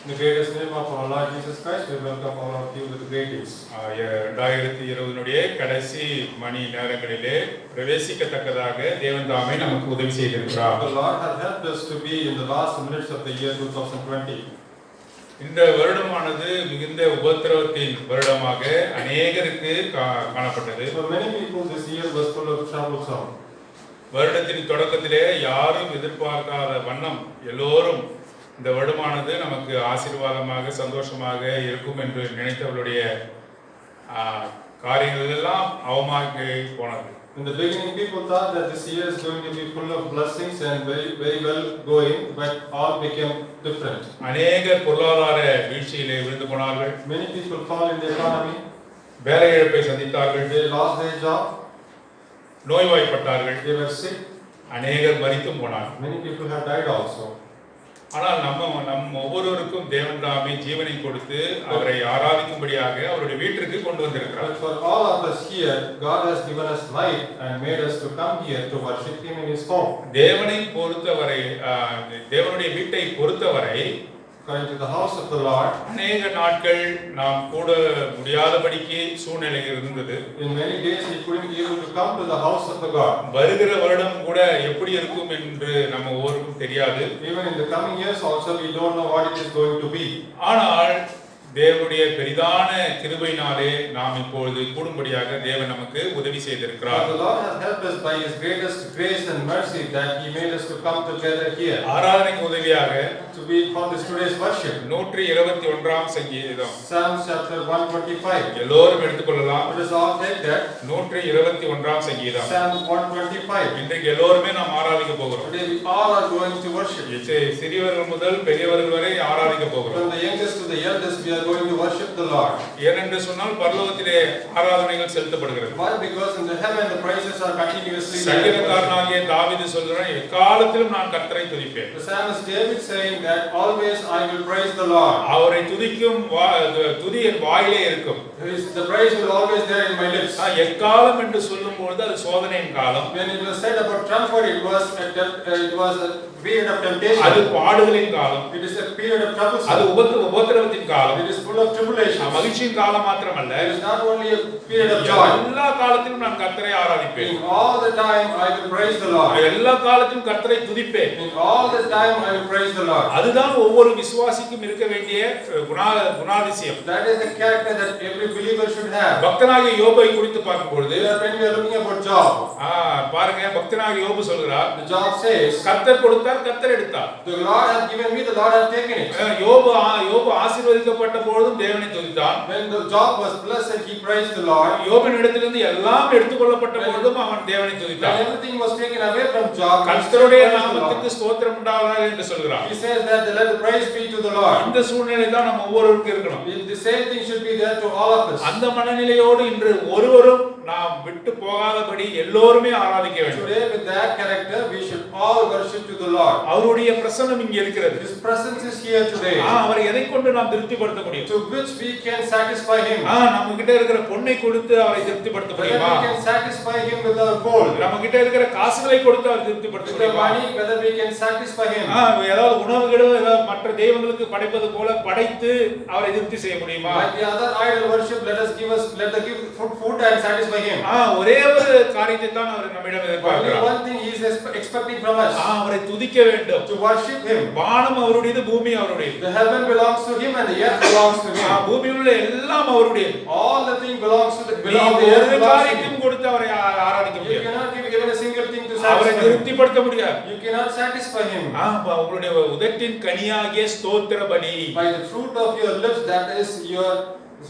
In the greatest name of our Lord Jesus Christ, we welcome all of you with greetings. 2020 கடைசி மணி நேரங்களிலே பிரவேசிக்கத்தக்கதாக தேவன் தாமே நமக்கு உதவி செய்திருக்கிறார். The Lord has helped us to be in the last minutes of the year 2020. இந்த வருடமானது மிகுந்த உபத்திரவத்தின் வருடமாக அநேகருக்கு காணப்பட்டது. For many people this year was full of troublesome. வருடத்தின் தொடக்கத்திலே யாரும் எதிர்பார்க்காத வண்ணம் எல்லோரும் இந்த வருடமானது நமக்கு ஆசீர்வாதமாக சந்தோஷமாக இருக்கும் என்று நினைத்தவர்களுடைய காரியங்கள் எல்லாம் அவமாகி போனது. In the beginning, people thought that this year is going to be full of blessings and very well going, but all became different. அநேக பொருளாதார வீழ்ச்சியிலே விழுந்து போனார்கள். Many people fall in the economy. வேலை இழப்பை சந்தித்தார்கள். They lost their job. நோய்வாய்ப்பட்டார்கள். They were sick. அநேகர் மரித்தும் போனார்கள். Many people have died also. ஆனால் நம்ம ஒவ்வொருவருக்கும் தேவன் தாமே ஜீவனை கொடுத்து அவரை ஆராதிக்கும்படியாக அவருடைய வீட்டிற்கு கொண்டு வந்திருக்கிறார். But for all of us here, God has given us life and made us to come here to worship Him in His home. தேவனை பொறுத்தவரை தேவனுடைய வீட்டை பொறுத்தவரை Going to the house of the Lord. அநேக நாட்கள் நாம் கூட முடியாதபடிக்கு சூழ்நிலை இருந்தது. In many days we couldn't be able to come to the house of the God. வருகிற வருடம் கூட எப்படி இருக்கும் என்று நம்ம ஒருவருக்கும் தெரியாது. Even in the coming years also we don't know what it is going to be. ஆனால் தேவனுடைய பெரிதான கிருபையினாலே நாம் இப்பொழுது கூடும்படியாக தேவன் நமக்கு உதவி செய்திருக்கிறார். The Lord has helped us by His greatest grace and mercy that He made us to come together here. ஆராதனைக்கு உதவியாக To be for this today's worship. 121ஆம் சங்கீதம். Psalms chapter 125. எல்லோரும் எடுத்துக்கொள்ளலாம். Let us all take that. 121ஆம் சங்கீதம். Psalm 125. இன்றைக்கு எல்லோருமே நாம் ஆராதிக்க போகிறோம். Today we all are going to worship. சிறியவர்கள் முதல் பெரியவர்கள் வரை ஆராதிக்க போகிறோம். From the youngest to the eldest we are going to worship the Lord. ஏனென்று சொன்னால் பரலோகத்திலே ஆராதனைகள் செலுத்தப்படுகிறது. Why? Because in the heaven the praises are continuously. சங்கீதக்காரனாகிய தாவீது சொல்கிறான், எக்காலத்திலும் நான் கர்த்தரை துதிப்பேன். The psalmist David saying that always I will praise the Lord. அவரை துதிக்கும் துதி என் வாயிலே இருக்கும். The praise will always there in my lips. எக்காலம் என்று சொல்லும்போது அது சோதனையின் காலம். When it was said about comfort, it was a period of temptation. அது பாடுகளின் காலம். It is a period of trouble. அது உபத்திரவத்தின் காலம். It is full of tribulation. மகிழ்ச்சியின் காலம் மாத்திரமல்ல. It is not only a period of joy. எல்லா காலத்திலும் நான் கர்த்தரை ஆராதிப்பேன். In all the time I will praise the Lord. எல்லா காலத்திலும் கர்த்தரை துதிப்பேன். In all the time I will praise the Lord. அதுதான் ஒவ்வொரு விசுவாசிக்கும் இருக்க வேண்டிய குணாதிசயம். That is the character that every believer should have. பக்தனாகிய யோபை குறித்து பார்க்கும் பொழுது When we are looking about Job, பாருங்க, பக்தனாகிய யோபு சொல்கிறார், the Job says, கர்த்தர் கொடுத்தார், கர்த்தர் எடுத்தார். the Lord has given me, the Lord has taken it. யோபு ஆசீர்வதிக்கப்பட்ட பொழுதும் தேவனை துதித்தான். When the Job was blessed, he praised the Lord. யோபின் இடத்திலிருந்து எல்லாம் எடுத்துக்கொள்ளப்பட்ட பொழுதும் அவன் தேவனை துதித்தான். When everything was taken away from Job, கர்த்தருடைய நாமத்துக்கு ஸ்தோத்திரம் உண்டாவதாக என்று சொல்கிறார். he says that let the praise be to the Lord. இந்த சூழ்நிலை தான் நம்ம ஒவ்வொருவருக்கும் இருக்கணும். The same thing should be there to all of us. அந்த மனநிலையோடு இன்று ஒருவரும் நாம் விட்டு போகாதபடி எல்லோருமே ஆராதிக்க வேண்டும். Today with that character we should all worship to the Lord. அவருடைய பிரசன்னம் இங்கே இருக்கிறது. His presence is here today. அவரை எதை கொண்டு நாம் திருப்திப்படுத்த முடியும்? To which we can satisfy him. நம்ம கிட்ட இருக்கிற பொன்னை கொடுத்து அவரை திருப்திப்படுத்த முடியுமா? Whether we can satisfy him with our gold. நம்ம கிட்ட இருக்கிற காசுகளை கொடுத்து அவரை திருப்திப்படுத்த முடியுமா? Money, whether we can satisfy him. ஏதாவது உணவுகளோ ஏதாவது மற்ற தெய்வங்களுக்கு படைப்பது போல படைத்து அவரை திருப்தி செய்ய முடியுமா? Like the other idol worship, let give food and satisfy him. ஒரே ஒரு காரியத்தை தான் அவர் நம்மிடம் எதிர்பார்க்கிறார். One thing he is expecting from us. அவரை துதிக்க வேண்டும். To worship him. வானம் அவருடையது, பூமி அவருடையது. The heaven belongs to him and the earth belongs to him. பூமியில் உள்ள எல்லாம் அவருடையது. All the thing belongs to the earth. ஒரு காரியத்தையும் கொடுத்து அவரை ஆராதிக்க முடியாது. You cannot give even a single thing to satisfy அவரை him. திருப்திப்படுத்த முடியாது. You cannot satisfy him. உங்களுடைய உதட்டின் கனியாகிய ஸ்தோத்திர பலி. By the fruit of your lips, that is your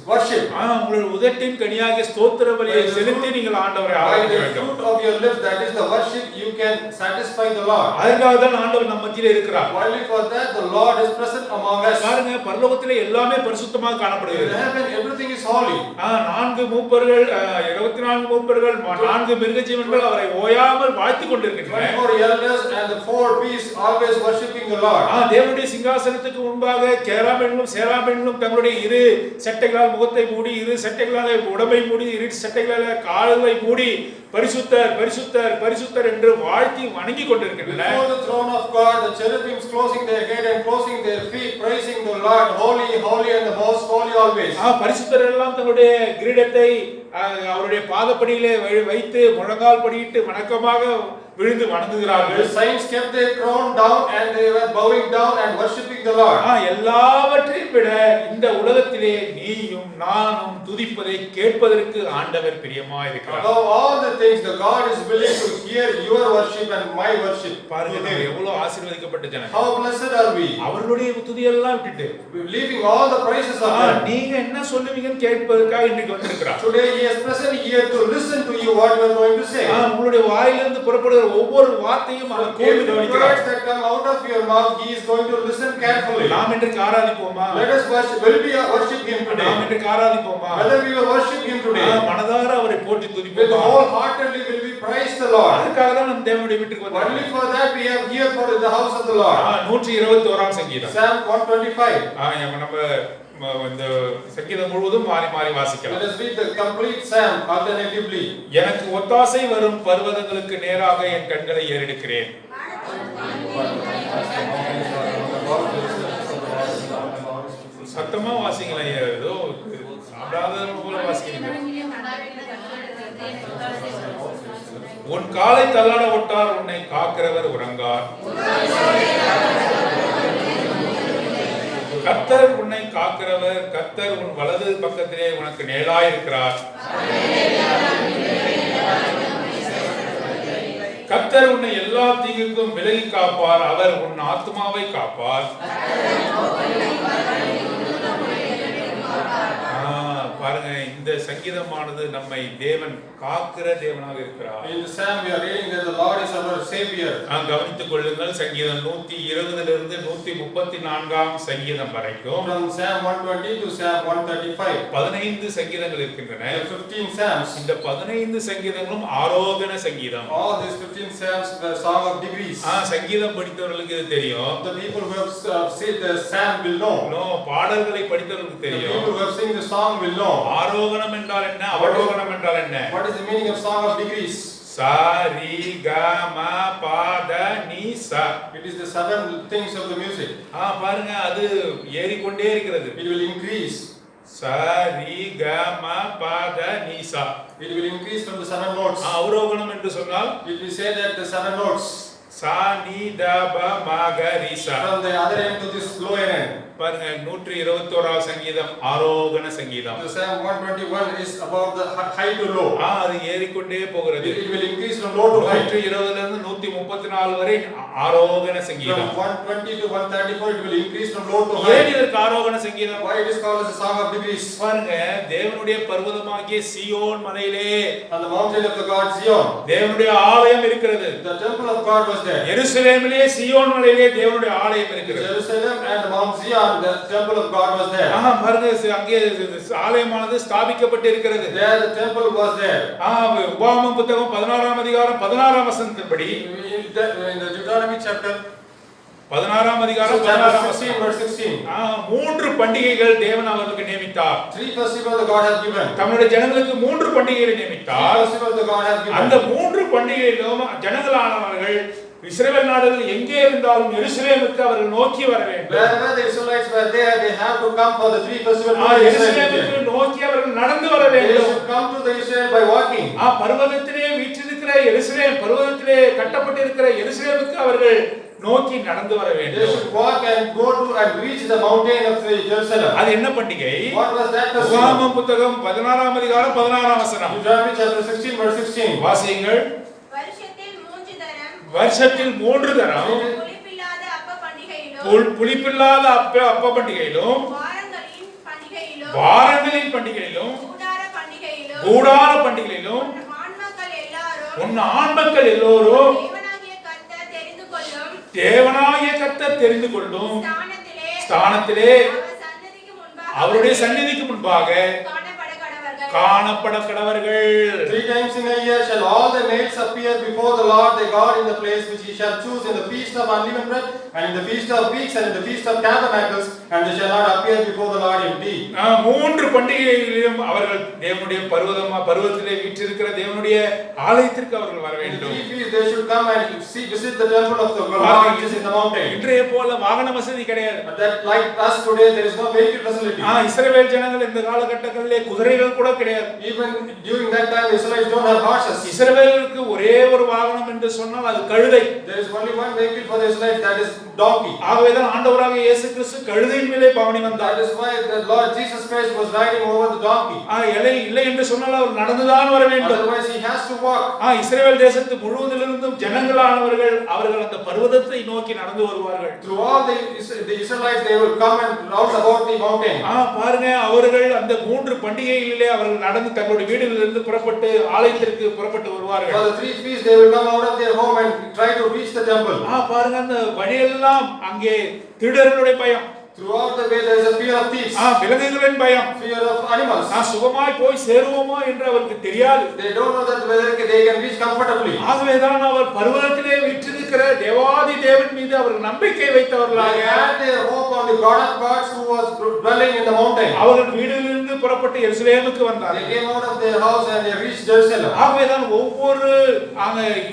worship. உங்களுடைய உதட்டின் கனியாகிய ஸ்தோத்திர பலியை செலுத்தி நீங்கள் ஆண்டவரை ஆராதிக்க வேண்டும். By the fruit of your lips, that is the worship, you can satisfy the Lord. அதற்காக தான் ஆண்டவர் நம்ம மத்தியிலே இருக்கிறார். Only for that the Lord is present among us. பாருங்க, பரலோகத்திலே எல்லாமே பரிசுத்தமாக காணப்படுகிறது. In heaven everything is holy. 4 மூப்பர்கள், 24 மூப்பர்கள், 4 மிருக ஜீவன்கள் அவரை ஓயாமல் வாழ்த்திக் கொண்டிருக்கின்றன. 24 elders and the 4 beasts always worshiping the Lord. தேவனுடைய சிங்காசனத்துக்கு முன்பாக கேராபீன்களும் சேராபீன்களும் தங்களுடைய இரு சட்டைகளை சட்டைகளால் முகத்தை மூடி, இரு சட்டைகளால் உடம்பை மூடி, இரு சட்டைகளால் கால்களை மூடி பரிசுத்தர் பரிசுத்தர் பரிசுத்தர் என்று வாழ்த்தி வணங்கி கொண்டிருக்கின்றன. Before the throne of God, the cherubims closing their head and closing their feet, praising the Lord, holy, holy, and the most holy always. பரிசுத்தர் எல்லாம் தங்களுடைய கிரீடத்தை அவருடைய பாதப்படியிலே வைத்து முழங்கால் படியிட்டு வணக்கமாக விழுந்து வணங்குகிறார்கள். The saints kept their crown down and they were bowing down and worshiping the Lord. எல்லாவற்றையும் விட இந்த உலகத்திலே நீயும் நானும் துதிப்பதை கேட்பதற்கு ஆண்டவர் பிரியமாய் இருக்கிறார். Above all the things, the God is willing to hear your worship and my worship. பாருங்க எவ்வளவு ஆசீர்வதிக்கப்பட்ட ஜனங்கள். How blessed are we? அவர்களுடைய துதியெல்லாம் விட்டுட்டு leaving all the praises of them. நீங்க என்ன சொல்லுவீங்கன்னு கேட்பதற்காக இன்றைக்கு வந்திருக்கிறார். Today he is present here to listen to you what you are going to say. உங்களுடைய வாயிலிருந்து புறப்படுகிற ஒவ்வொரு வார்த்தையும் அவர் கூர்ந்து கவனிக்கிறார். Words that come out of your mouth, he is going to listen carefully. நாம் இன்றைக்கு ஆராதிப்போமா? Let us worship. Will we worship him today? நாம் இன்றைக்கு ஆராதிப்போமா? Whether we will worship him today? மனதார அவரை போற்றி With துதிப்போமா? wholeheartedly will we praise the Lord. அதுக்காக தான் நம்ம தேவனுடைய வீட்டுக்கு வந்தோம். Only for that we are here for the house of the Lord. 121ஆம் சங்கீதம். Psalm 125. நம்ம இந்த சங்கீதம் முழுவதும் மாறி மாறி வாசிக்கலாம். Let us read the complete psalm alternatively. எனக்கு ஒத்தாசை வரும் பர்வதங்களுக்கு நேராக என் கண்களை ஏறெடுக்கிறேன். சத்தமா வாசிங்களேன். ஏதோ சாப்பிடாத போல வாசிக்கிறீங்க. உன் காலை தள்ளாட விட்டார், உன்னை காக்கிறவர் உறங்கார். கர்த்தர் உன்னை காக்கிறவர், கர்த்தர் உன் வலது பக்கத்திலே உனக்கு நிழலாயிருக்கிறார். கர்த்தர் உன்னை எல்லா தீங்குக்கும் விலகி காப்பார், அவர் உன் ஆத்துமாவை காப்பார். பாருங்க, இந்த சங்கீதமானது நம்மை தேவன் காக்கிற தேவனாக இருக்கிறார். In the psalm we are reading that the Lord is our savior. கவனித்துக் கொள்ளுங்கள். சங்கீதம் 120 இருந்து 134ஆம் சங்கீதம் வரைக்கும் From Psalm 120 to Psalm 135 15 சங்கீதங்கள் இருக்கின்றன. 15 psalms. இந்த 15 சங்கீதங்களும் ஆரோகண சங்கீதம். All these 15 psalms were song of degrees. சங்கீதம் படித்தவர்களுக்கு இது தெரியும். The people who have said the psalm will know. பாடல்களை படித்தவர்களுக்கு The தெரியும். people who have sing the song will know. Aarohanam என்றால் என்ன, அவரோகணம் என்றால் என்ன? What is the meaning of song of degrees? சா ரி க ம ப த நி சா. It is the 7 things of the music. பாருங்க, அது ஏறிக்கொண்டே இருக்கிறது. It will increase. சா ரி க ம ப த நி சா. It will increase from the 7 notes. அவரோகணம் என்று சொன்னால் It will say that the 7 notes சா நி த ப ம க ரி சா. from the other end to this lower end. பாருங்க, 121ஆம் சங்கீதம் ஆரோகண சங்கீதம். The Psalm 121 is about the high to low. அது ஏறிக்கொண்டே போகிறது. It will increase from low to high. 120 ல இருந்து 134 வரை ஆரோகண சங்கீதம். From 120 to 134 it will increase from low to high. ஏன் இதற்கு ஆரோகண சங்கீதம்? Why it is called as a song of degrees? பாருங்க, தேவனுடைய பர்வதமாகிய சீயோன் மலையிலே On the mountain of the God Zion, தேவனுடைய ஆலயம் இருக்கிறது. the temple of God was there. எருசலேமிலே சீயோன் மலையிலே தேவனுடைய ஆலயம் இருக்கிறது. Jerusalem and Mount Zion, the temple of God was there. பாருங்க, அங்கே ஆலயமானது ஸ்தாபிக்கப்பட்டு இருக்கிறது. There the temple was there. உபாகமம் புத்தகம் 16ஆம் அதிகாரம் 16ஆம் வசனத்தின்படி In the Deuteronomy chapter 16ஆம் அதிகாரம் 16ஆம் வசனம், verse 16. 3 பண்டிகைகள் தேவன் அவர்களுக்கு நியமித்தார். 3 festivals the God has given. தம்முடைய ஜனங்களுக்கு 3 பண்டிகைகளை நியமித்தார். 3 festivals the God has given. அந்த 3 பண்டிகைகளிலும் ஜனங்களானவர்கள் இஸ்ரவேல் நாடுகள் எங்கே இருந்தாலும் எருசலேமுக்கு அவர்கள் நோக்கி வர வேண்டும். Wherever the Israelites were there, they have to come for the 3 festivals. எருசலேமுக்கு நோக்கி அவர்கள் நடந்து வர They வேண்டும். should come to the Israel by walking. பர்வதத்திலே வீற்றிருக்கிற எருசலேம், பர்வதத்திலே கட்டப்பட்டிருக்கிற எருசலேமுக்கு அவர்கள் நோக்கி நடந்து வர They வேண்டும். should walk and go to and reach the mountain of Jerusalem. அது என்ன பண்டிகை? What was that festival? உபாகமம் புத்தகம் 16ஆம் அதிகாரம் 16ஆம் வசனம். Deuteronomy chapter 16 verse 16. வாசியுங்கள். வருஷத்தில் 3 தரம் புளிப்பில்லாத அப்ப பண்டிகையிலும் வாரங்களின் பண்டிகையிலும் கூடார பண்டிகையிலும் உன் ஆண்மக்கள் எல்லோரும் தேவனாகிய கர்த்தர் தெரிந்து கொள்ளும் ஸ்தானத்திலே அவருடைய சந்நிதிக்கு முன்பாக காணப்பட கடவர்கள். 3 times in a year shall all the males appear before the Lord thy God in the place which he shall choose in the feast of unleavened bread and in the feast of weeks and in the feast of tabernacles, and they shall not appear before the Lord empty. மூன்று பண்டிகைகளிலும் அவர்கள் தேவனுடைய பர்வதத்திலே வீற்றிருக்கிற தேவனுடைய ஆலயத்திற்கு அவர்கள் வர வேண்டும். 3 feasts they should come and visit the temple of the Lord which is in the mountain. இன்றைய போல வாகன வசதி கிடையாது. That like us today there is no vehicle facility. இஸ்ரவேல் ஜனங்கள் இந்த காலகட்டங்களிலே குதிரைகள் கூட கிடையாது. Even during that time Israelites don't have horses. இஸ்ரவேலுக்கு ஒரே ஒரு வாகனம் என்று சொன்னால் அது கழுதை. There is only one vehicle for the Israelites, that is donkey. ஆகவேதான் ஆண்டவராக இயேசு கிறிஸ்து கழுதையின் மேலே பவனி வந்தார். That is why the Lord Jesus Christ was riding over the donkey. இல்லை என்று சொன்னால் அவர் நடந்துதான் வர வேண்டும். Otherwise he has to walk. இஸ்ரவேல் தேசத்து முழுவதிலிருந்தும் ஜனங்களானவர்கள் அவர்கள் அந்த பர்வதத்தை நோக்கி நடந்து வருவார்கள். Through all the Israelites they will come and round about the mountain. பாருங்க, அவர்கள் அந்த மூன்று பண்டிகைகளிலே அவர்கள் நடந்து தங்களுடைய வீடுகளிலிருந்து புறப்பட்டு ஆலயத்திற்கு புறப்பட்டு வருவார்கள். For the 3 feasts they will come out of their home and try to reach the temple. பாருங்க, அந்த வழியெல்லாம் அங்கே திருடர்களுடைய பயம். Throughout the way there is a fear of thieves. விலங்குகளின் பயம். Fear of animals. சுகமாய் போய் சேருவோமா என்று அவருக்கு தெரியாது. They don't know that whether they can reach comfortably. ஆகவேதான் அவர் பர்வதத்திலே வீற்றிருக்கிற தேவாதி தேவன் மீது அவர் நம்பிக்கை வைத்தவர்களாக They had their hope on the God of gods who was dwelling in the mountain. அவர்கள் வீடுகளிலிருந்து புறப்பட்டு எருசலேமுக்கு வந்தார்கள். They came out of their house and they reached Jerusalem. ஆகவேதான் ஒவ்வொரு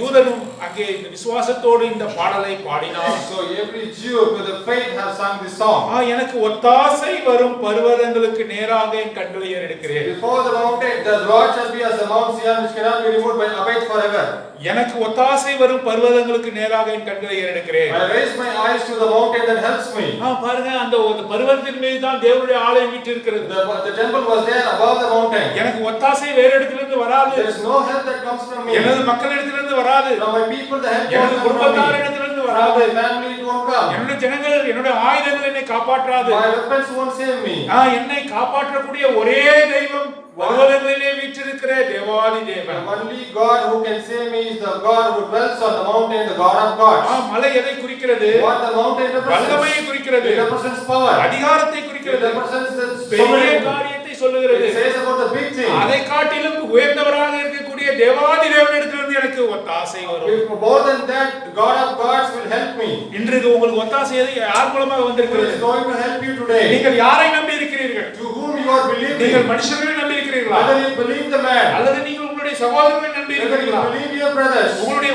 யூதனும் அங்கே இந்த விசுவாசத்தோடு இந்த பாடலை பாடினார். So every Jew with the faith have sung this song. எனக்கு ஒத்தாசை வரும் பர்வதங்களுக்கு நேராக என் கண்களை ஏறெடுக்கிறேன். Before the mountain the Lord shall be as the Mount Zion which cannot be removed but abide forever. எனக்கு ஒத்தாசை வரும் பர்வதங்களுக்கு நேராக என் கண்களை ஏறெடுக்கிறேன். I raise my eyes to the mountain that helps me. பாருங்க, அந்த பர்வதத்தின் மீது தான் தேவனுடைய ஆலயம் வீற்றிருக்கிறது. The temple was there above the mountain. எனக்கு ஒத்தாசை வேற இடத்திலிருந்து வராது. There is no help that comes from me. எனது மக்களிடத்திலிருந்து வராது. From my people the help எனது comes from me. குடும்பத்தாரிடத்திலிருந்து வராது. My family it won't come. என்னுடைய ஜனங்கள், என்னுடைய ஆயுதங்கள் என்னை காப்பாற்றாது. My weapons won't save me. என்னை காப்பாற்றக்கூடிய ஒரே தெய்வம் பர்வதங்களிலே வீற்றிருக்கிற தேவாதி தேவன். Only God who can save me is the God who dwells on the mountain, the God of gods. மலை எதை குறிக்கிறது? What the mountain represents? வல்லமையை குறிக்கிறது. It represents power. அதிகாரத்தை குறிக்கிறது. It represents the பெரிய காரியத்தை சொல்லுகிறது. It says about the big thing. அதை காட்டிலும் உயர்ந்தவராக இருக்கக்கூடிய தேவாதி தேவனிடத்திலிருந்து எனக்கு ஒத்தாசை வரும். More than that, the God of gods will help me. இன்றைக்கு உங்களுக்கு ஒத்தாசை யார் மூலமாக Who வந்திருக்கிறது? is going to help you today? நீங்கள் யாரை நம்பி இருக்கிறீர்கள்? To whom you are believing? நீங்கள் மனுஷர்களை நம்பி இருக்கிறீர்களா? Whether you believe the man, அல்லது நீங்கள் உங்களுடைய சகோதரர்களை நம்பி whether you இருக்கிறீர்களா? believe your brothers, உங்களுடைய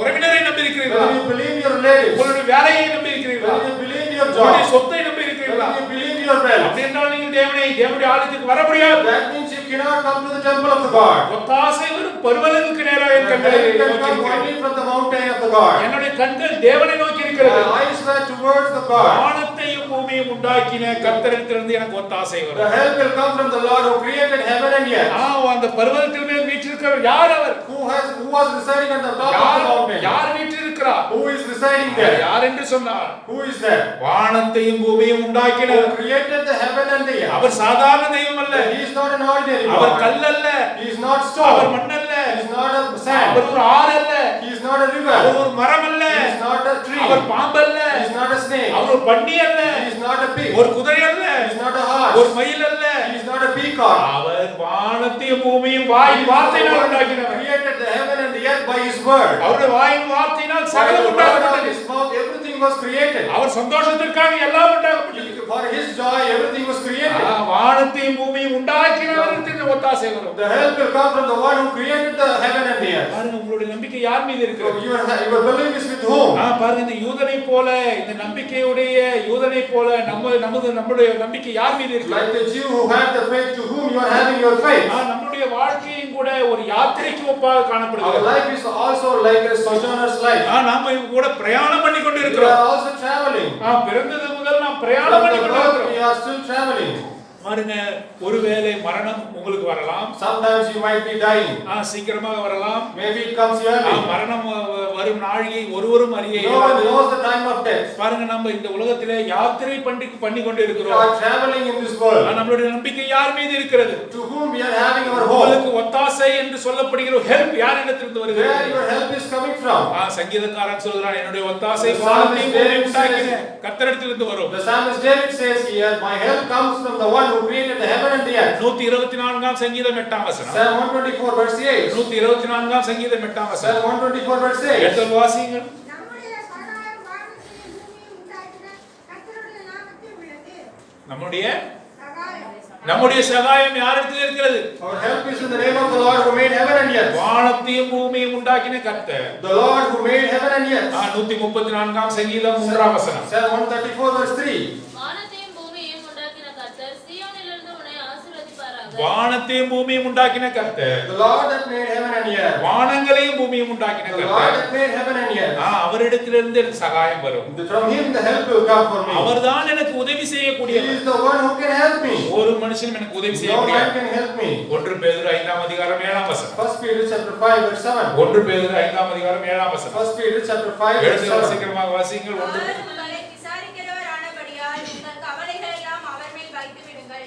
உறவினரை நம்பி இருக்கிறீர்களா? whether you believe your relatives, உங்களுடைய வேலையை நம்பி இருக்கிறீர்களா? whether you believe your உங்களுடைய job, சொத்தை நம்பி இருக்கிறீர்களா? whether you believe your wealth, அப்படி என்றால் நீங்கள் தேவனுடைய ஆலயத்துக்கு வர முடியாது. that means you cannot come to the temple of the God. ஒத்தாசை வரும் பர்வதங்களுக்கு நேராக என் கண்களை You can நோக்கி come இருக்கிறேன். only from the mountain of the God. என்னுடைய கண்கள் தேவனை நோக்கி இருக்கிறது. My eyes were towards the God. வானத்தையும் பூமியையும் உண்டாக்கின கர்த்தரிடத்திலிருந்து எனக்கு ஒத்தாசை The வரும். help will come from the Lord who created heaven and earth. அந்த பர்வதத்தின் மேல் வீற்றிருக்கிறவர் யார்? அவர் Who was residing on the top of the mountain? யார் வீற்றிருக்கிறார்? Who is residing there? யார் என்று சொன்னார்? Who is there? வானத்தையும் பூமியையும் உண்டாக்கினவர். Who created the heaven and the earth? அவர் சாதாரண தெய்வம் அல்ல. He is not an ordinary our God. கல் அல்ல. He is not our stone. மண் அல்ல. He is not a sand. அவர் ஒரு ஆறு அல்ல. He is not a river. அவர் ஒரு மரம் அல்ல. He is not a tree. அவர் பாம்பு அல்ல. He is not a snake. அவர் ஒரு பன்னி அல்ல. He is not a pig. ஒரு குதிரை அல்ல. He is not a horse. ஒரு மயில் அல்ல. He is not a peacock. அவர் வானத்தையும் பூமியையும் வாய் வார்த்தையினால் உண்டாக்கினவர். He created the heaven and the earth by his word. அவருடைய வாயின் வார்த்தையினால் By சகலம் the word of உண்டாக்கப்பட்டது. his mouth everything was created. அவர் சந்தோஷத்திற்காக எல்லாம் உண்டாக்கப்பட்டது. For his joy everything was created. வானத்தையும் பூமியையும் உண்டாக்கினவருக்கு ஒத்தாசை வரும். The help will come from the one who created the heaven and the earth. பாருங்க, உங்களுடைய நம்பிக்கை யார் மீது இருக்கிறது? Your belief is with whom? பாருங்க, இந்த யூதனை போல, இந்த நம்பிக்கையுடைய யூதனை போல நம்முடைய நம்பிக்கை யார் மீது இருக்கிறது? Like the Jew who had the faith, to whom you are having your faith. நம்முடைய வாழ்க்கையும் கூட ஒரு யாத்திரைக்கு ஒப்பாக காணப்படுகிறது. Our life is also like a sojourner's life. நாம கூட பிரயாணம் பண்ணி கொண்டு We இருக்கிறோம். are also traveling. பிறந்தது முதல் நாம் பிரயாணம் பண்ணி கொண்டு இருக்கிறோம். We are still traveling. பாருங்க, ஒருவேளை மரணம் உங்களுக்கு வரலாம். Sometimes you might be dying. சீக்கிரமாக வரலாம். Maybe it comes early. மரணம் வரும் நாழிகை ஒருவரும் அறிய No one knows the time of death. பாருங்க, நம்ம இந்த உலகத்திலே யாத்திரை பண்ணி கொண்டு We இருக்கிறோம். are traveling in this world. நம்மளுடைய நம்பிக்கை யார் மீது இருக்கிறது? To whom we are having our hope. உங்களுக்கு ஒத்தாசை என்று சொல்லப்படுகிற ஹெல்ப் யாரிடத்திலிருந்து Where வருகிறது? your help is coming from. சங்கீதக்காரன் சொல்கிறான், என்னுடைய ஒத்தாசை The வானத்தையும் psalmist பூமியையும் உண்டாக்கின கர்த்தரிடத்திலிருந்து வரும். The psalmist David says here, my help comes from the one who who created the heaven and the earth. 124ஆம் சங்கீதம் 8ஆம் வசனம். Psalm 124 verse 8. 124ஆம் சங்கீதம் 8ஆம் வசனம். Psalm 124 verse 8. எடுத்து வாசிங்க. நம்முடைய சகாயம் யாரிடத்தில் இருக்கிறது? Our help is in the name of the Lord who made heaven and earth. வானத்தையும் பூமியையும் உண்டாக்கின கர்த்தர். The Lord who made heaven and earth. 134ஆம் சங்கீதம் 3ஆம் வசனம். Psalm 134 verse 3. வானத்தையும் பூமியையும் உண்டாக்கின கர்த்தர் சீயோனிலிருந்து உன்னை ஆசீர்வதிப்பாராக. வானத்தையும் பூமியையும் உண்டாக்கின கர்த்தர். The Lord that made heaven and earth. வானங்களையும் பூமியையும் உண்டாக்கின The Lord கர்த்தர். that made heaven and earth. அவரிடத்திலிருந்து எனக்கு சகாயம் வரும். From him the help will come for me. அவர்தான் எனக்கு உதவி He செய்யக்கூடியவர். is the one who can help me. ஒரு மனுஷன் எனக்கு உதவி செய்ய No man முடியாது. can help me. 1 பேதுரு 5ஆம் அதிகாரம் 7ஆம் வசனம். 1 Peter chapter 5 verse 7. 1 பேதுரு 5ஆம் அதிகாரம் 7ஆம் வசனம். 1 Peter chapter 5 verse எடுத்து 7. சீக்கிரமாக வாசிங்கள். அவர் உங்களை விசாரிக்கிறவரானபடியால் உங்கள் கவலைகளை எல்லாம் அவர் மேல் வைத்து விடுங்கள்.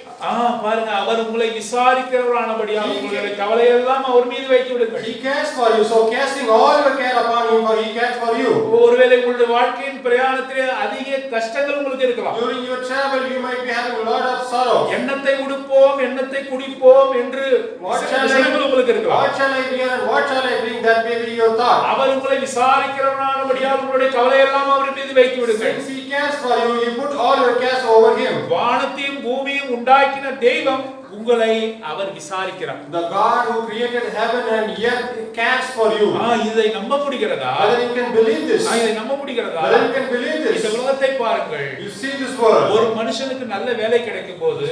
பாருங்க, அவர் உங்களை விசாரிக்கிறவரானபடியால் உங்களுடைய கவலையெல்லாம் அவர் மீது வைத்து விடுங்கள். He cares for you, so casting all your care upon him, for he cares for you. ஒருவேளை உங்களுடைய வாழ்க்கையின் பிரயாணத்திலே அதிக கஷ்டங்கள் உங்களுக்கு இருக்கலாம். During your travel you might be having a lot of sorrow. எண்ணத்தை உடுப்போம், எண்ணத்தை குடிப்போம் என்று விஷயங்கள் உங்களுக்கு இருக்கலாம். What shall I wear and what shall I bring? That may be your thought. அவர் உங்களை விசாரிக்கிறவரானபடியால் உங்களுடைய கவலையெல்லாம் அவர் மீது வைத்து விடுங்கள். Since he cares for you, you put all your cares over him. வானத்தையும் பூமியையும் உண்டாக்கின தெய்வம் உங்களை அவர் விசாரிக்கிறார். The God who created heaven and earth cares for you. இதை நம்ப முடிகிறதா? Whether you can believe this? இதை நம்ப முடிகிறதா? Whether you can believe this? இந்த உலகத்தை பாருங்கள். You see this world. ஒரு மனுஷனுக்கு நல்ல வேலை கிடைக்கும் போது,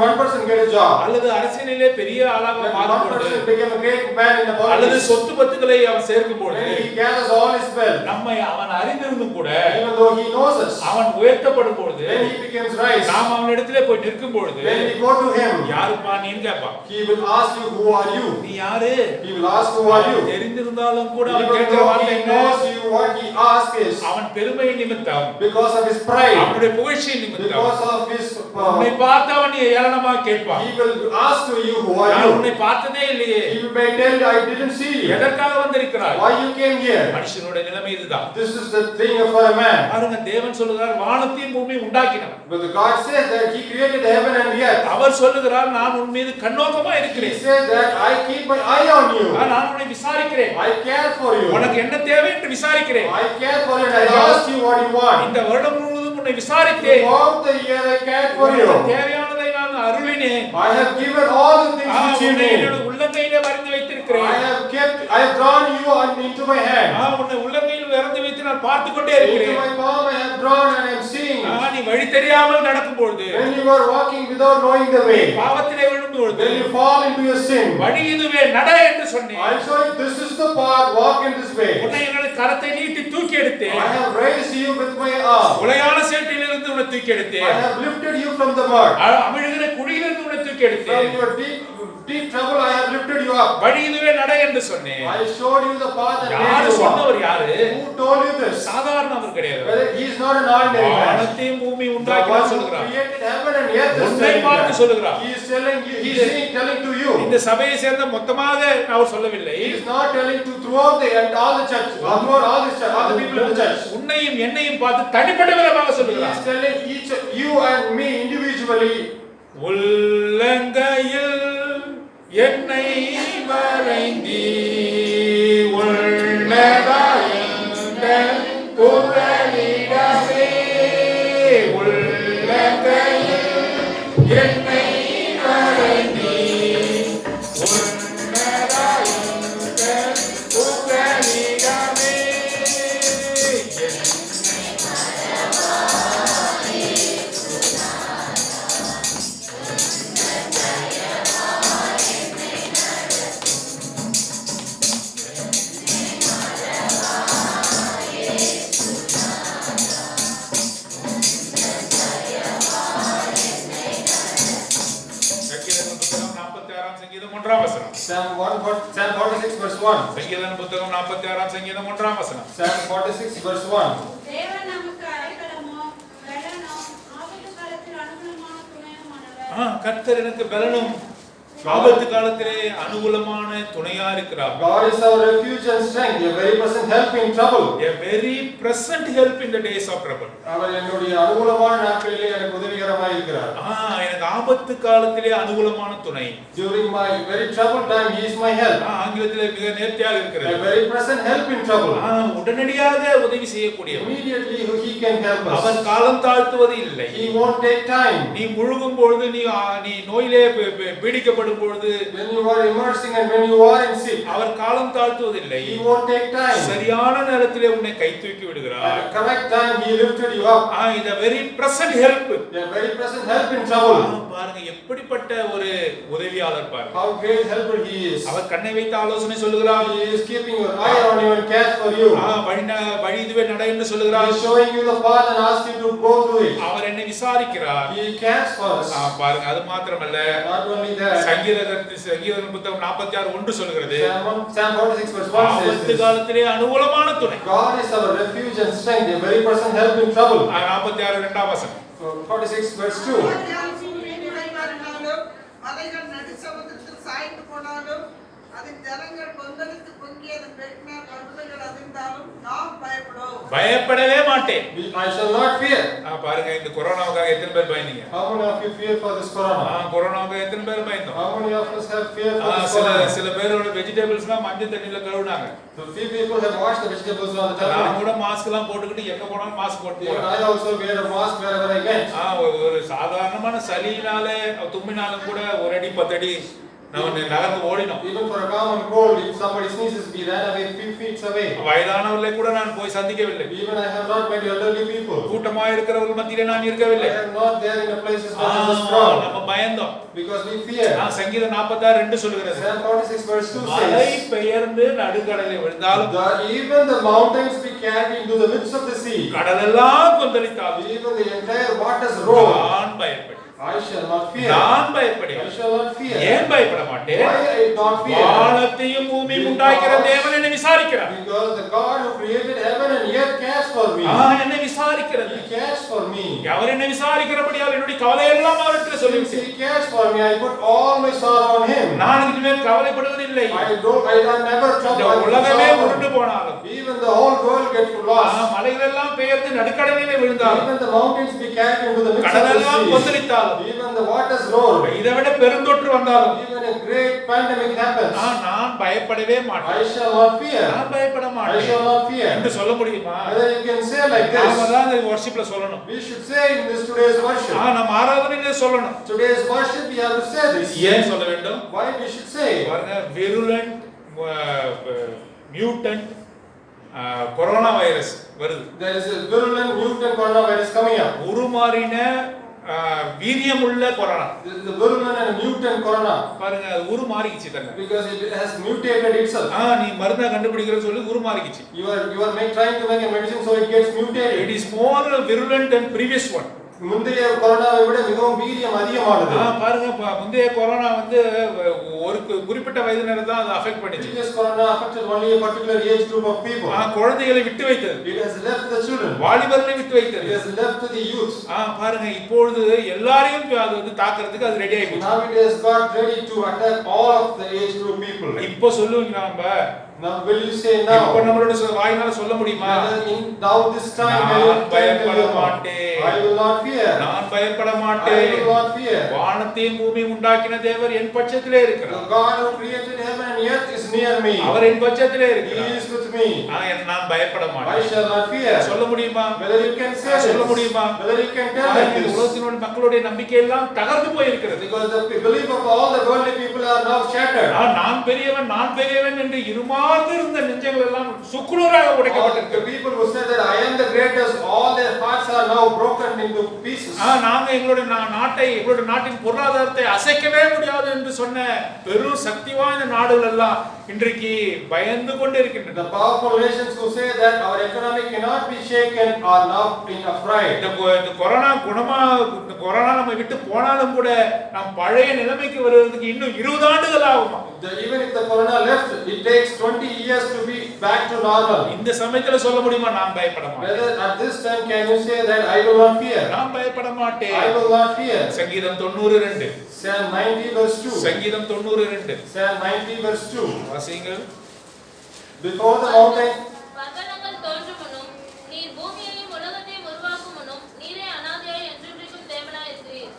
one person get a job, அல்லது அரசியலிலே பெரிய ஆளாக when one மாறும்போது, person became a great man in the அல்லது politics, சொத்து பத்துக்களை அவன் சேர்க்கும் பொழுது, when he gathers all his wealth, நம்மை அவன் அறிந்திருந்தும் கூட, even though he knows us, அவன் உயர்த்தப்படும் பொழுது, when he becomes rise, நாம் அவனிடத்திலே போய் நிற்கும் பொழுது, when we go to him, யாருப்பா நீன்னு கேட்பான். he will ask you, who are you? நீ யாரு? He will ask, who are you? தெரிந்திருந்தாலும் கூட அவன் Even கேட்கிற though வார்த்தை he என்ன? knows you, what he asks is அவன் பெருமை நிமித்தம், because of his pride, அவனுடைய புகழ்ச்சி நிமித்தம், because of his உன்னை பார்த்து அவன் ஏளனமாக கேட்பான். he will ask to you, who are நான் you? உன்னை பார்த்ததே இல்லையே, He may tell you, I didn't see you. எதற்காக வந்திருக்கிறாய்? Why you came here? மனுஷனுடைய நிலைமை இதுதான். This is the thing for a man. பாருங்க, தேவன் சொல்லுகிறார் வானத்தையும் பூமியையும் உண்டாக்கினவர். But the God says that he created heaven and earth. அவர் சொல்லுகிறார் நான் உன் மீது கண்ணோக்கமா He இருக்கிறேன். says that I keep my eye on you. நான் உன்னை விசாரிக்கிறேன். I care for you. உனக்கு என்ன தேவை என்று விசாரிக்கிறேன். I care for you and I ask you what you want. இந்த வருடம் முழுவதும் உன்னை விசாரித்தேன். Throughout the year I cared for you. உனக்கு தேவையானதை நான் அருளினேன். I have given all the things which you need. உன்னை உள்ளங்கையிலே வரைந்து வைத்திருக்கிறேன். I have drawn you into my hand. உன்னை உள்ளங்கையில் வரைந்து வைத்து நான் பார்த்து கொண்டே இருக்கிறேன். Into my palm I have drawn and I am seeing. நீ வழி தெரியாமல் நடக்கும் பொழுது, When you are walking without knowing the way, பாவத்திலே விழும் பொழுது, when you fall into your sin, வழி இதுவே நட என்று சொன்னேன். I show you this is the path, walk in this way. உன்னை என்னுடைய கரத்தை நீட்டி தூக்கி எடுத்தேன். I have raised you with my arm. உளையான சேற்றிலிருந்து உன்னை தூக்கி எடுத்தேன். I have lifted you from the mud. அமிழ்கிற குழியிலிருந்து உன்னை தூக்கி எடுத்தேன். From your deep trouble I have lifted you up. வழி இதுவே நட என்று சொன்னேன். I showed you the path and made யாரு you walk. சொன்னவர் யாரு? Who told you this? சாதாரணவர் கிடையாது. Whether he is not an ordinary man. வானத்தையும் பூமி The உண்டாக்கினார் one who சொல்கிறார். created heaven and earth is உன்னை telling பார்த்து that. சொல்கிறார். He is telling you, he is telling to you. இந்த சபையை சேர்ந்த மொத்தமாக அவர் சொல்லவில்லை. He is not telling to throughout the and all the church, throughout all the church, all the people in the church. உன்னையும் என்னையும் பார்த்து தனிப்பட்ட விதமாக He சொல்கிறார். is telling each you and me individually. உள்ளங்கையில் என்னை வரைந்தி உள்ளதாயந்த குரலிடமே உள்ளங்கையில் என்னை வரைந்தி உள்ளதாயந்த குரலிடமே சங்கீதம் 1 வசனம். Psalm 46 verse 1. சங்கீதம் புத்தகம் 46 சங்கீதம் 1 வசனம். Psalm 46 verse 1. தேவன் நமக்கு அடைக்கலமோ பெலனோ ஆபத்து காலத்தில் அனுகூலமான துணையுமானவர். கர்த்தர் எனக்கு பலனும் ஆபத்து காலத்திலே அனுகூலமான துணையா இருக்கிறார். God is our refuge and strength, a very present help in trouble. A very present help in the days of trouble. அவர் என்னுடைய அனுகூலமான நாட்களிலே எனக்கு உதவிகரமாய் இருக்கிறார். எனக்கு ஆபத்து காலத்திலே அனுகூலமான துணை. During my very troubled time, he is my help. ஆங்கிலத்திலே மிக நேர்த்தியாக இருக்கிறது. A very present help in trouble. உடனடியாக உதவி செய்யக்கூடியவர். Immediately he can help us. அவர் காலம் தாழ்த்துவது இல்லை. He won't take time. நீ முழுகும் பொழுது நீ நோயிலே பீடிக்கப்படும் பொழுது when you are immersing and when you are in sin, அவர் காலம் தாழ்த்துவதில்லை. he won't take time. சரியான நேரத்திலே உன்னை கை தூக்கி விடுகிறார். At the correct time he lifted you up. the very present help. The very present help in trouble. பாருங்க எப்படிப்பட்ட ஒரு உதவியாளர் பாருங்க. How great helper he is. அவர் கண்ணை வைத்து ஆலோசனை சொல்லுகிறார். He is keeping your eye on you and cares for you. வழி இதுவே நட என்று சொல்லுகிறார். He is showing you the path and asks you to go through it. அவர் என்னை விசாரிக்கிறார். He cares for us. பாருங்க அது மாத்திரமல்ல, not only that, சங்கீதம் புத்தகம் 46:1 சொல்லுகிறது. Psalm 46 verse 1 says ஆபத்து காலத்திலே அனுகூலமான துணை. God is our refuge and strength, a very present help in trouble. 46 இரண்டாம் வசனம். 46 verse 2. மலைகள் நடுசமுத்திரத்தில் சாய்ந்து போனாலும் அதன் ஜனங்கள் கொந்தளித்து பொங்கி அதன் பெருக்கினால் கழுதைகள் அதிர்ந்தாலும் நாம் பயப்படுவோம். பயப்படவே மாட்டேன். I shall not fear. பாருங்க இந்த கொரோனாவுக்காக எத்தனை பேர் பயந்தீங்க? How many of you fear for this corona? கொரோனாவுக்கு எத்தனை பேர் பயந்தோம்? How many of us have fear for this corona? சில பேரோட வெஜிடபிள்ஸ்லாம் மஞ்சள் தண்ணில கழுவுனாங்க. So few people have washed the vegetables on the table. நான் கூட மாஸ்க்லாம் போட்டுக்கிட்டு எங்க போனாலும் மாஸ்க் போட்டு போறேன். I also wear a mask wherever I get. ஒரு சாதாரணமான சளினாலே தும்மினாலும் கூட ஒரு அடி 10 அடி நான் நகர்ந்து ஓடினோம். Even for a common cold, if somebody sneezes, we ran away few feet away. வயதானவர்களை கூட நான் போய் சந்திக்கவில்லை. Even I have not met elderly people. கூட்டமா இருக்கிறவர்கள் மத்தியிலே நான் இருக்கவில்லை. I am not there in the places where there is crowd. நம்ம பயந்தோம். Because we fear. சங்கீதம் 46:2 சொல்கிறது. Psalm 46 verse 2 says, மலை பெயர்ந்து நடுக்கடலில் விழுந்தாலும் even the mountains be carried into the midst of the sea. கடலெல்லாம் கொந்தளித்தாலும் Even the entire waters roar. நான் பயப்படேன். I shall not fear. நான் பயப்படேன். I shall not fear. ஏன் பயப்பட மாட்டேன்? Why I not fear? வானத்தையும் பூமியையும் உண்டாக்கிற தேவன் என்னை விசாரிக்கிறார். Because the God who created heaven and earth cares for me. என்னை விசாரிக்கிறார். He cares for me. அவர் என்னை விசாரிக்கிறபடியால் என்னுடைய கவலை எல்லாம் அவரிடத்தில் சொல்லிவிட்டேன். He cares for me. I put all my sorrow on him. நான் இனிமேல் கவலைப்படுவதில்லை. I never trouble. உலகமே உருண்டு போனாலும், even the whole world gets lost. மலைகள் எல்லாம் பெயர்ந்து நடுக்கடலிலே விழுந்தாலும், even the mountains be carried into the midst of the கடலெல்லாம் sea. கொந்தளித்தாலும், even the waters roar. இதை விட பெருந்தொற்று வந்தாலும், even a great pandemic happens. நான் பயப்படவே மாட்டேன். I shall not fear. நான் பயப்பட I மாட்டேன் shall not fear. என்று சொல்ல முடியுமா? Whether you can say like this. நாம தான் இந்த வொர்ஷிப்ல சொல்லணும். We should say in this today's worship. நம்ம ஆராதனையிலே சொல்லணும். Today's worship we have to say this. ஏன் சொல்ல வேண்டும்? Why we should say? பாருங்க, virulent mutant கொரோனா வைரஸ் வருது. There is a virulent mutant coronavirus coming up. உருமாறின வீரியமுள்ள கொரோனா. The virulent and mutant corona. பாருங்க, அது உருமாறிக்கிச்சு தங்க. Because it has mutated itself. நீ மருந்தை கண்டுபிடிக்கிற சொல்லி உருமாறிக்கிச்சு. You are trying to make a medicine so it gets mutated. It is more virulent than previous one. முந்தைய கொரோனாவை விட மிகவும் வீரியம் அதிகமானது. பாருங்க, முந்தைய கொரோனா வந்து ஒரு குறிப்பிட்ட வயதினரை தான் அது அஃபெக்ட் பண்ணிச்சு. Previous corona affected only a particular age group of people. குழந்தைகளை விட்டு வைத்தது. It has left the children. வாலிபர்களை விட்டு வைத்தது. It has left the youth. பாருங்க, இப்பொழுது எல்லாரையும் அது வந்து தாக்குறதுக்கு அது ரெடி ஆயிடுச்சு. Now it has got ready to attack all of the age group people. இப்போ சொல்லுவீங்க நம்ம. Now will you say now? இப்போ நம்மளோட வாயினால சொல்ல முடியுமா? Now this time நான் பயப்பட மாட்டேன். I will not fear. நான் பயப்பட மாட்டேன். I will not fear. வானத்தையும் பூமியையும் உண்டாக்கின தேவர் என் பட்சத்திலே இருக்கிறார். The God who created heaven and earth is near me. அவர் என் பட்சத்திலே இருக்கிறார். He is with me. நான் பயப்பட மாட்டேன். I shall not fear. சொல்ல முடியுமா? Whether you can say this. சொல்ல முடியுமா? Whether you can tell like this. உலகத்தினுடைய மக்களுடைய நம்பிக்கை எல்லாம் தகர்ந்து போயிருக்கிறது. Because the belief of all the worldly people are now shattered. நான் பெரியவன் என்று இருமாந்து இருந்த நெஞ்சங்கள் எல்லாம் சுக்குநூறாக உடைக்கப்பட்டது. The people who say that I am the greatest, all their hearts are now broken into pieces. நாங்க எங்களுடைய நாட்டின் பொருளாதாரத்தை அசைக்கவே முடியாது என்று சொன்ன பெரும் சக்தி வாய்ந்த நாடுகள் எல்லாம் இன்றைக்கு பயந்து கொண்டு இருக்கின்றன. The powerful nations who say that our economy cannot be shaken are now being afraid. இந்த கொரோனா நம்ம விட்டு போனாலும் கூட நாம் பழைய நிலைமைக்கு வருவதற்கு இன்னும் 20 ஆண்டுகள் ஆகுமா? Even if the corona left, it takes 20 years to be back to normal. இந்த சமயத்துல சொல்ல முடியுமா நான் பயப்பட மாட்டேன்? Whether at this time can you say that I will not fear? நான் பயப்பட மாட்டேன். I will not fear. சங்கீதம் 92. Psalm 90 verse 2. சங்கீதம் 92. Psalm 90 verse 2. வாசிங்க. Before the mountain பர்வதங்கள் தோன்றும் முன்னும் நீர் பூமியையும் உலகத்தையும் உருவாக்கும் முன்னும் நீரே அனாதியாய் என்றென்றைக்கும் தேவனாய் இருக்கிறீர்.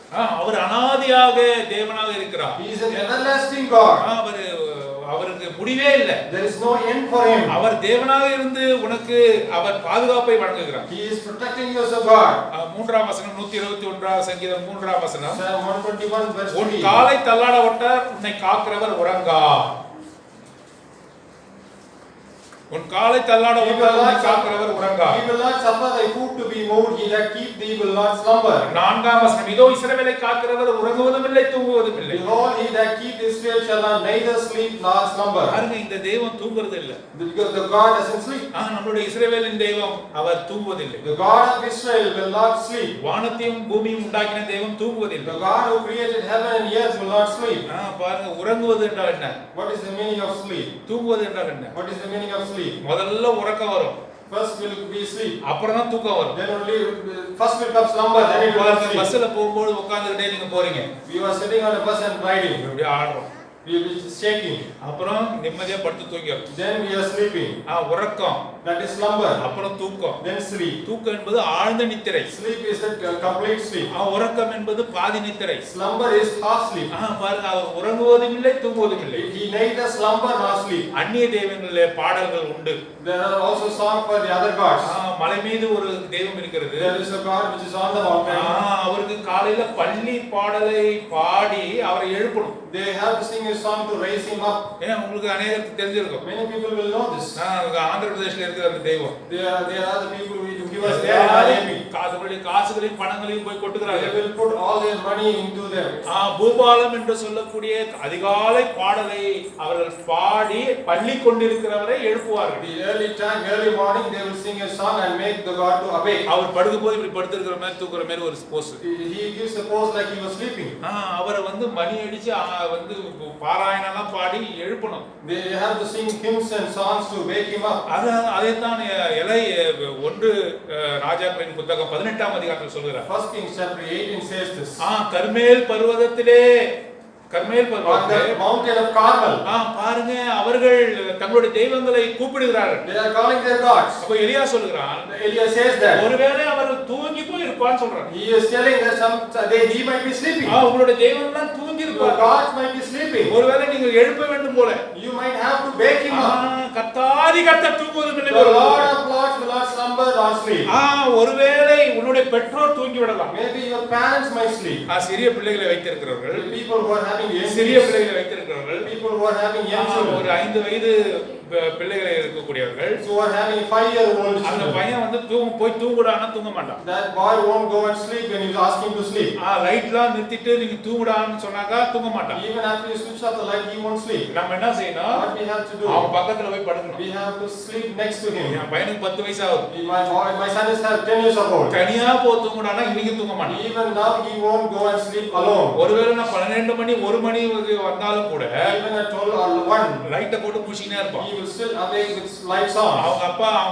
அவர் அனாதியாக தேவனாக இருக்கிறார். He is an everlasting God. அவருக்கு முடிவே இல்லை. There is no end for him. அவர் தேவனாக இருந்து உனக்கு அவர் பாதுகாப்பை வழங்குகிறார். He is protecting you as a God. 3ஆம் வசனம் 121 சங்கீதம் 3ஆம் வசனம். Psalm 121 verse 3. உன் காலை தள்ளாட ஒட்டார் உன்னை காக்கிறவர் உறங்கா. உன் காலை தள்ளாட ஒட்டார் உன்னை காக்கிறவர் உறங்கா. He will not suffer thy foot to be moved. He that keep thee will not slumber. 4ஆம் வசனம். இதோ இஸ்ரவேலை காக்கிறவர் உறங்குவதும் இல்லை தூங்குவதும் இல்லை. Behold, he that keep Israel shall not neither sleep nor slumber. பாருங்க, இந்த தெய்வம் தூங்குறது இல்லை. Because the God doesn't sleep. நம்மளுடைய இஸ்ரவேலின் தெய்வம் அவர் தூங்குவதில்லை. The God of Israel will not sleep. வானத்தையும் பூமியும் உண்டாக்கின தெய்வம் தூங்குவதில்லை. The God who created heaven and earth will not sleep. பாருங்க, உறங்குவது என்றால் என்ன? What is the meaning of sleep? தூங்குவது என்றால் என்ன? What is the meaning of sleep? முதல்ல உறக்கம் வரும். First will be sleep. அப்புறம் தான் தூக்கம் வரும். Then only first will come slumber, then it will come sleep. பஸ்ல போகும்போது உட்கார்ந்துட்டே நீங்க போறீங்க. We are sitting on a bus and riding. இப்படி ஆடுறோம். We will be shaking. அப்புறம் நிம்மதியா படுத்து தூங்கிடும். Then we are sleeping. உறக்கம். That is slumber. அப்புறம் தூக்கம். Then sleep. தூக்கம் என்பது ஆழ்ந்த நித்திரை. Sleep is a complete sleep. உறக்கம் என்பது பாதி நித்திரை. Slumber is half sleep. பாருங்க, அவர் உறங்குவதும் இல்லை தூங்குவதும் இல்லை. He neither slumber nor sleep. அந்நிய தெய்வங்களிலே பாடல்கள் உண்டு. There are also songs for the other gods. மலை மீது ஒரு தெய்வம் இருக்கிறது. There is a God which is on the mountain. அவருக்கு காலையில பள்ளி பாடலை பாடி அவரை எழுப்பணும். They have to sing a song to raise him up. ஏன்னா உங்களுக்கு அநேகருக்கு தெரிஞ்சிருக்கும். Many people will know this. Andhra பிரதேசல இருக்கிற அந்த தெய்வம். They are the people who give us their money. காசுகளையும் பணங்களையும் போய் கொட்டுகிறார்கள். They will put all their money into them. பூபாலம் என்று சொல்லக்கூடிய அதிகாலை பாடலை அவர்கள் பாடி பள்ளி கொண்டிருக்கிறவரை எழுப்புவார்கள். The early morning they will sing a song and make the God to awake. அவர் படுக்கும்போது இப்படி படுத்திருக்கிற மாதிரி தூக்குற மாதிரி ஒரு Bose. He gives a pose like he was sleeping. அவரை மணி அடிச்சு பாராயணம் பாடி எழுப்பணும். They have to sing hymns and songs to wake him up. அதைத்தான் 1 ராஜாக்களின் புத்தகம் 18ஆம் அதிகாரத்தில் சொல்கிறார். 1 Kings chapter 18 says this. Carmel பர்வதத்திலே mountain of Carmel. பாருங்க, அவர்கள் தங்களுடைய தெய்வங்களை கூப்பிடுகிறார்கள். They are calling their gods. அப்ப எலியா சொல்றான். Elia says that. ஒருவேளை அவர் தூங்கி போய் இருப்பான்னு சொல்றான். He is telling that he might be sleeping. உங்களுடைய தெய்வம்லாம் தூங்கி இருப்பாங்க. Your gods might be sleeping. ஒருவேளை நீங்க எழுப்ப வேண்டும் போல. You might have to wake him up. கர்த்தர் தூங்குவதும் இல்லை. The Lord of Lords will not slumber nor sleep. ஒருவேளை உன்னுடைய பெற்றோர் தூங்கி விடலாம். Maybe your parents might sleep. சிறிய பிள்ளைகளை வைத்திருக்கிறவர்கள், People who are having சிறிய பிள்ளைகளை வைத்திருக்கிறவர்கள், people who are having young children, ஒரு 5 வயது பிள்ளைகளை இருக்கக்கூடியவர்கள், who are having 5-year-old அந்த children. பையன் போய் தூங்குடானா தூங்க மாட்டான். That boy won't go and sleep when you ask him to sleep. லைட்லாம் நிறுத்திட்டு நீங்க தூங்குடான்னு சொன்னாக்கா தூங்க மாட்டான். Even after you switch off the light, he won't sleep. நம்ம என்ன செய்யணும்? What we have to do? அவன் பக்கத்துல போய் படுக்கணும். We have to sleep next to him. என் பையனுக்கு 10 வயசு ஆகுது. My son is 10 years old. தனியா போ தூங்குடானா இன்னைக்கு தூங்க மாட்டான். Even now he won't go and sleep alone. ஒருவேளை நான் 12 மணி 1 மணி வந்தாலும் கூட Even at 12 or 1, லைட்டை போட்டு பூசினே இருப்பான். he will still awake with lights on. அவங்க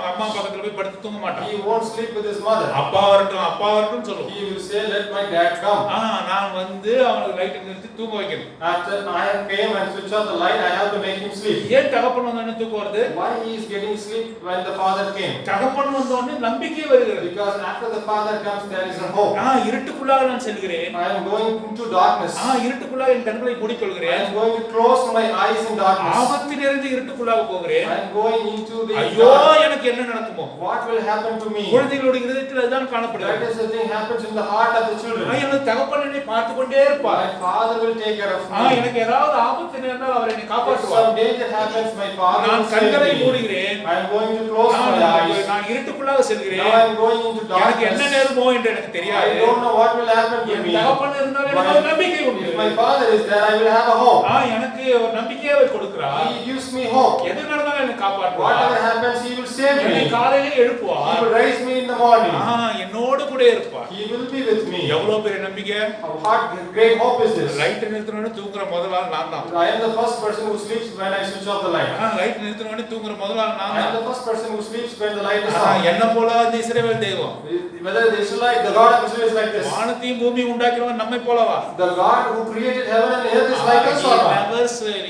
அம்மா பக்கத்துல போய் படுத்து தூங்க மாட்டான். He won't sleep with his mother. அப்பா வரட்டும் சொல்லுவோம். He will say, let my dad come. நான் அவனுக்கு லைட்டை நிறுத்தி தூங்க வைக்கணும். After I came and switch off the light, I have to make him sleep. ஏன் தகப்பன் வந்தோடனே தூக்கம் வருது? Why he is getting sleep when the father came? தகப்பன் வந்தோடனே நம்பிக்கை வருகிறது. Because after the father comes, there is a hope. இருட்டுக்குள்ளாக நான் செல்கிறேன். I am going into darkness. இருட்டுக்குள்ளாக என் கண்களை மூடிக்கொள்கிறேன். I am going to close my eyes in darkness. ஆபத்து நிறைந்த இருட்டுக்குள்ளாக போகிறேன். I am going into the ஐயோ, dark. எனக்கு என்ன நடக்குமோ? What will happen to me? குழந்தைகளுடைய இதயத்தில் அதுதான் காணப்படுகிறது. That is the thing happens in the heart of the children. எனது தகப்பன் என்னை பார்த்து கொண்டே இருப்பார். My father will take care of me. எனக்கு ஏதாவது ஆபத்து நேர்ந்தால் அவர் என்னை If காப்பாற்றுவார். some danger happens, my father நான் will save கண்களை me. மூடுகிறேன். I am going to close my eyes. நான் இருட்டுக்குள்ளாக செல்கிறேன். Now I am going into எனக்கு என்ன darkness. நேருமோ என்று எனக்கு I தெரியாது. don't know what will happen to N me. தகப்பன் இருந்தால் எனக்கு ஒரு நம்பிக்கை உண்டு. If my father is there, I will have a hope. எனக்கு ஒரு நம்பிக்கையை அவர் கொடுக்கிறார். He gives me hope. எது நடந்தாலும் என்னை காப்பாற்றுவார். Whatever happens, He will save என்னை me. காலையிலே He எழுப்புவார். will raise me in the morning. என்னோடு கூட இருப்பார். He will be with me. எவ்வளவு பெரிய நம்பிக்கை. What great hope is this? Light நிறுத்தினோட தூங்குற முதல் ஆள் நான் தான். I am the first person who sleeps when I switch off the light. Light நிறுத்தினோட தூங்குற முதல் ஆள் நான் I am தான். the first person who sleeps when the light is on. என்ன போல அந்த இஸ்ரவேல் தெய்வம். Whether the Israelite, the God of Israel is like this. வானத்தையும் பூமியும் உண்டாக்கினவன் நம்மை போலவா. The God who created heaven and earth is like us or not?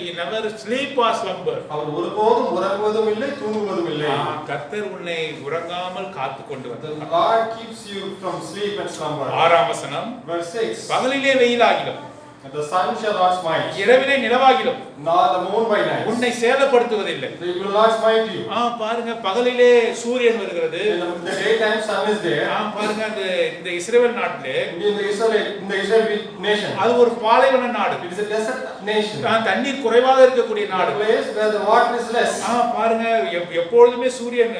He never sleep or slumber. அவர் ஒருபோதும் உறங்குவதும் இல்லை தூங்குவதும் இல்லை. கர்த்தர் உன்னை உறங்காமல் காத்து கொண்டு வந்தார். The Lord keeps you from sleep and slumber. 6ஆம் வசனம். Verse 6. பகலிலே வெயிலாகிலும் And the sun shall not smite, இரவிலே நிலவாகிலும் nor the moon by night. உன்னை சேதப்படுத்துவதில்லை. They will not smite you. பாருங்க பகலிலே சூரியன் வருகிறது. In the daytime sun is there. பாருங்க இந்த இஸ்ரவேல் நாட்டிலே In the Israel nation. அது ஒரு பாலைவன நாடு. It is a desert nation. தண்ணீர் குறைவாக இருக்கக்கூடிய A நாடு. place where the water is less. பாருங்க எப்பொழுதுமே சூரியன்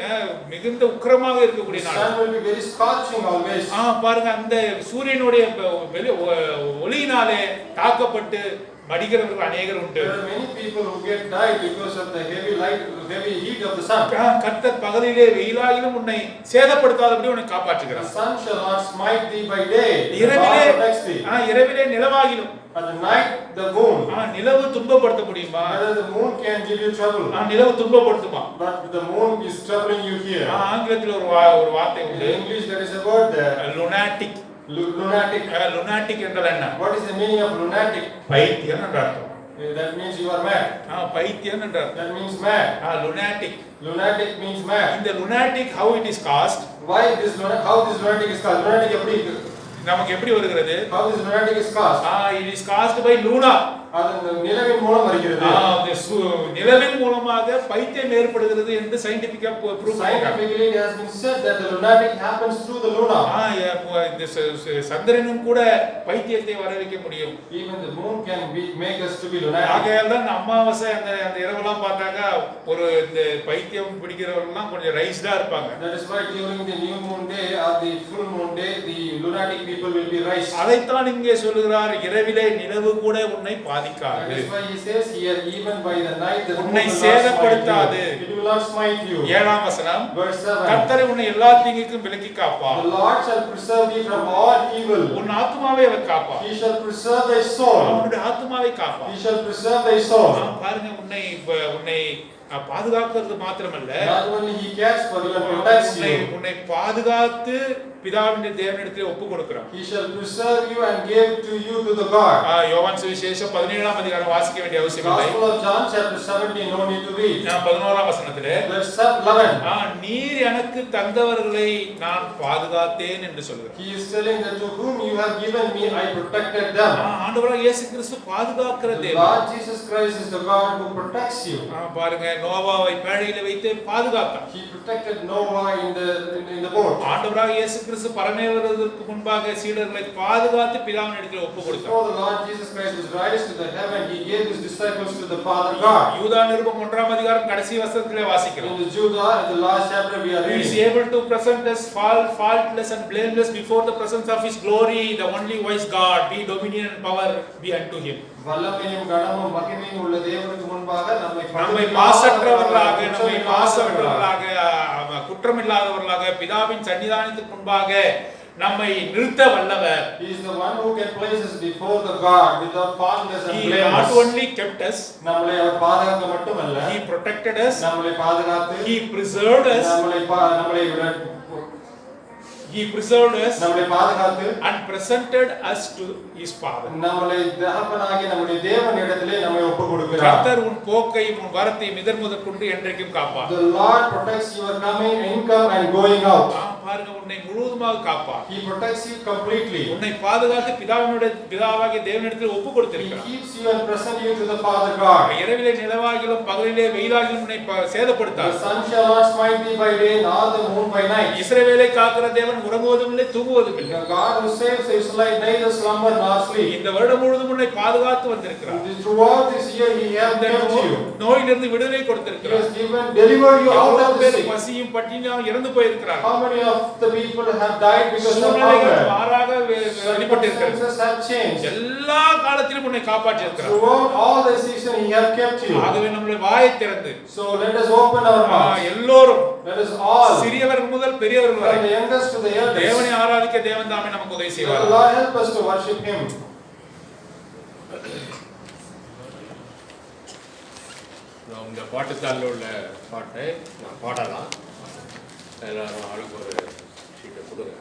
மிகுந்த உக்கிரமாக இருக்கக்கூடிய The நாடு. sun will be very scorching always. பாருங்க அந்த சூரியனுடைய ஒளியினாலே தாக்கப்பட்டு மடிக்கிறவர்கள் அநேகர் உண்டு. There are many people who get died because of the heavy light, heavy heat of the sun. கர்த்தர் பகலிலே வெயிலாகிலும் உன்னை சேதப்படுத்தாதபடி உன்னை காப்பாற்றுகிறார். The sun shall not smite thee by day. The இரவிலே Lord protects thee. இரவிலே நிலவாகிலும் At the night the moon. நிலவு துன்பப்படுத்த முடியுமா? Whether the moon can give you trouble. நிலவு துன்பப்படுத்துமா? But the moon is troubling you here. ஆங்கிலத்தில் ஒரு வார்த்தை In உண்டு. English there is a word there. lunatic. Lunatic. lunatic என்றால் என்ன? What is the meaning of lunatic? பைத்தியம் என்ற அர்த்தம். That means you are mad. பைத்தியம் என்ற அர்த்தம். That means mad. lunatic. Lunatic means mad. இந்த lunatic how it is caused? Why this lunatic? How this lunatic is caused? Lunatic எப்படி நமக்கு எப்படி வருகிறது? How this lunatic is caused? it is caused by Luna. அது நிலவின் மூலம் வருகிறது. நிலவின் மூலமாக பைத்தியம் ஏற்படுகிறது என்று சயின்டிபிக்கா ப்ரூவ் பண்ணிருக்காங்க. Scientifically it has been said that the lunatic happens through the luna. இந்த சந்திரனும் கூட பைத்தியத்தை வர வைக்க முடியும். Even the moon can make us to be lunatic. ஆகையால் தான் அமாவாசை அந்த இரவெல்லாம் பார்த்தாக்கா ஒரு இந்த பைத்தியம் பிடிக்கிறவங்கலாம் கொஞ்சம் ரைஸ்டா இருப்பாங்க. That is why during the new moon day or the full moon day the lunatic people will be raised. அதைத்தான் இங்கே சொல்லுகிறார், இரவிலே நிலவு கூட உன்னை பாதிக்காது. That is why he says here, even by the night the moon உன்னை will not சேதப்படுத்தாது. smite you. It will not smite you. 7ஆம் வசனம். Verse 7. கர்த்தர் உன்னை எல்லா தீங்குக்கும் விலக்கி காப்பார். The Lord shall preserve thee from all evil. உன் ஆத்துமாவை அவர் காப்பார். He shall preserve thy soul. அவனுடைய ஆத்துமாவை காப்பார். He shall preserve thy soul. பாருங்க உன்னை பாதுகாக்கிறது மாத்திரமல்ல, Not only he cares for you and protects you. உன்னை பாதுகாத்து பிதாவின் தேவனிடத்தில் ஒப்பு கொடுக்கிறார். He shall preserve you and give to you to the God. யோவான் சுவிசேஷம் 17ஆம் அதிகாரம் வாசிக்க வேண்டிய அவசியம் இல்லை. Gospel of John chapter 17, no need to read. 11ஆம் வசனத்திலே Verse 11. நீர் எனக்கு தந்தவர்களை நான் பாதுகாத்தேன் என்று சொல்கிறார். He is telling that to whom you have given me I protected them. ஆண்டவராகிய இயேசு கிறிஸ்து பாதுகாக்கிற The தேவன். Lord Jesus Christ is the God who protects you. பாருங்க நோவாவை பேழையில வைத்து பாதுகாத்தார். He protected Noah in the boat. ஆண்டவராகிய இயேசு கிறிஸ்து பரமேறுவதற்கு முன்பாக சீடர்களை பாதுகாத்து பிதாவினிடத்தில் ஒப்பு கொடுத்தார். Before the Lord Jesus Christ was raised to the heaven, he gave his disciples to the Father God. யூதா நிருபம் 1ஆம் அதிகாரம் கடைசி வசனத்திலே வாசிக்கிறோம். In the Judah, in the last chapter we are He is reading. able to present us faultless and blameless before the presence of his glory, the only wise God, be dominion and power be unto him. வல்லமையும் கனமும் மகிமையும் உள்ள தேவனுக்கு முன்பாக நம்மை மாசற்றவர்களாக குற்றமில்லாதவர்களாக பிதாவின் சன்னிதானத்துக்கு முன்பாக நம்மை நிறுத்த வல்லவர். He is the one who can place us before the God without faultless and He blameless. not only kept us, நம்மளை அவர் பாதுகாக்க மட்டுமல்ல, he protected us, நம்மளை பாதுகாத்து, he preserved us, நம்மளை பாதுகாத்து and presented us to his father. நம்மளை தகப்பனாகிய நம்முடைய தேவனிடத்திலே நம்மை ஒப்புக்கொடுக்கிறார். கர்த்தர் உன் போக்கை உன் வரத்தை முதற்கொண்டு என்றைக்கும் காப்பார். The Lord protects your coming, income and going out. பாருங்க உன்னை முழுவதுமாக காப்பார். He protects you completely. உன்னை பாதுகாத்து பிதாவாகிய தேவனிடத்தில் ஒப்பு கொடுத்திருக்கிறார். He keeps you and presents you to the Father God. இரவிலே நிலவாகிலும் பகலிலே வெயிலாகிலும் உன்னை சேதப்படுத்தார். The sun shall not smite thee by day, nor the moon by night. இஸ்ரவேலை காக்கிற தேவன் உறங்குவதும் இல்லை தூங்குவதும் இல்லை. The God who saves Israel neither slumber nor sleep. இந்த வருடம் முழுவதும் உன்னை பாதுகாத்து வந்திருக்கிறார். Throughout this year he has kept you. நோயிலிருந்து விடுதலை He கொடுத்திருக்கிறார். has delivered you out of the sick. பசியும் பட்டினியும் இறந்து போயிருக்கிறார். How many of of the people have died because of சூழ்நிலைகள் hunger. மாறாக வெளிப்பட்டிருக்கிறது. Circumstances have changed. எல்லா காலத்திலும் உன்னை காப்பாற்றி இருக்கிறார். Throughout all the season He have kept you. ஆகவே நம்முடைய வாயை திறந்து So let us open our mouth. எல்லோரும் Let us all, சிறியவர்கள் முதல் பெரியவர்கள் from வரை the youngest to the eldest, தேவனை ஆராதிக்க தேவன் தாமே நமக்கு உதவி let செய்வார். the Lord help us to worship Him. இந்த பாட்டுத்தாளில் உள்ள பாட்டை நான் பாடலாம். எல்லாரும் ஆளுக்கு ஒரு சீட்டை கொடுங்க.